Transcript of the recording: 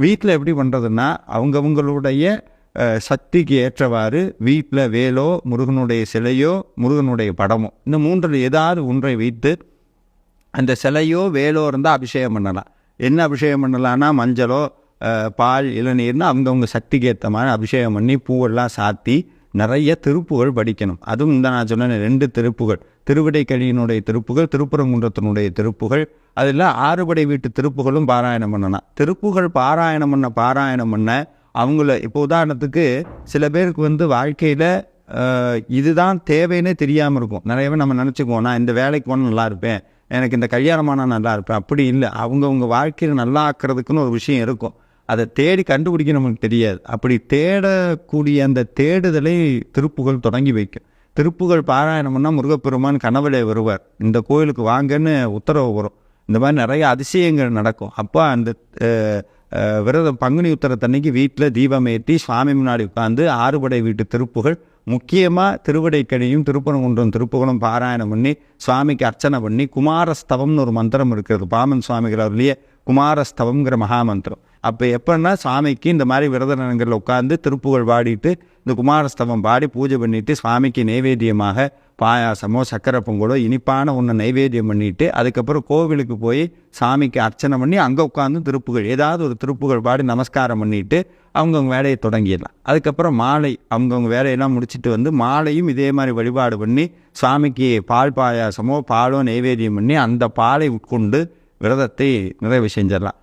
வீட்டில் எப்படி பண்ணுறதுன்னா அவங்கவுங்களுடைய சக்திக்கு ஏற்றவாறு வீட்டில் வேலோ, முருகனுடைய சிலையோ, முருகனுடைய படமோ, இந்த மூன்றில் ஏதாவது ஒன்றை வைத்து அந்த சிலையோ வேலோ இருந்தால் அபிஷேகம் பண்ணலாம். என்ன அபிஷேகம் பண்ணலான்னா மஞ்சளோ பால் இளநீர்னு அவங்கவுங்க சக்திக்கு ஏற்ற மாதிரி அபிஷேகம் பண்ணி பூவெல்லாம் சாத்தி நிறைய திருப்புகள் படிக்கணும். அதுவும் இந்த நான் சொன்ன 2 திருப்புகள், திருவிடைக்கழியினுடைய திருப்புகள், திருப்பரங்குன்றத்தினுடைய திருப்புகள், அதில் ஆறுபடை வீட்டு திருப்புகளும் பாராயணம் பண்ணலாம். திருப்புகள் பாராயணம் பண்ண அவங்கள இப்போ உதாரணத்துக்கு சில பேருக்கு வாழ்க்கையில் இதுதான் தேவைன்னே தெரியாமல் இருக்கும். நிறைய பேர் நம்ம நினச்சிக்குவோம், நான் இந்த வேலைக்கு போனால் நல்லா இருப்பேன், எனக்கு இந்த கல்யாணமானால் நல்லா இருப்பேன். அப்படி இல்லை. அவங்கவுங்க வாழ்க்கையில் நல்லா ஆக்கிறதுக்குன்னு ஒரு விஷயம் இருக்கும். அதை தேடி கண்டுபிடிக்க நமக்கு தெரியாது. அப்படி தேடக்கூடிய அந்த தேடுதலை திருப்புகள் தொடங்கி வைக்கும். திருப்புகள் பாராயணம் பண்ணால் முருகப்பெருமான் கனவுலே வருவார், இந்த கோயிலுக்கு வாங்கன்னு உத்தரவு வரும். இந்த மாதிரி நிறைய அதிசயங்கள் நடக்கும். அப்போ அந்த விரதம் பங்குனி உத்தரத்தன்னைக்கு வீட்டில் தீபம் ஏற்றி சுவாமி முன்னாடி உட்காந்து ஆறுபடை வீட்டு திருப்புகள், முக்கியமாக திருவிடைக்கழியும் திருப்பரங்குன்றம் திருப்புகளும் பாராயணம் பண்ணி சுவாமிக்கு அர்ச்சனை பண்ணி குமாரஸ்தவம்னு ஒரு மந்திரம் இருக்கிறது. பாமன் சுவாமிகள் அவர்லேயே குமாரஸ்தவம்ங்கிற மகாமந்திரம். அப்போ எப்படின்னா சுவாமிக்கு இந்த மாதிரி விரத நேரங்களில் உட்காந்து திருப்புகள் பாடிட்டு இந்த குமாரஸ்தவம் பாடி பூஜை பண்ணிவிட்டு சுவாமிக்கு நைவேத்தியமாக பாயாசமோ சக்கரை பொங்கலோ இனிப்பான ஒன்று நைவேத்தியம் பண்ணிவிட்டு அதுக்கப்புறம் கோவிலுக்கு போய் சாமிக்கு அர்ச்சனை பண்ணி அங்கே உட்காந்து திருப்புகள் ஏதாவது ஒரு திருப்புகள் பாடி நமஸ்காரம் பண்ணிவிட்டு அவங்கவுங்க வேலையை தொடங்கிடலாம். அதுக்கப்புறம் மாலை அவங்கவுங்க வேலையெல்லாம் முடிச்சுட்டு மாலையும் இதே மாதிரி வழிபாடு பண்ணி சுவாமிக்கு பால் பாயாசமோ பாலோ நைவேத்தியம் பண்ணி அந்த பாலை உட்கொண்டு விரதத்தை நிறைவு செஞ்சிடலாம்.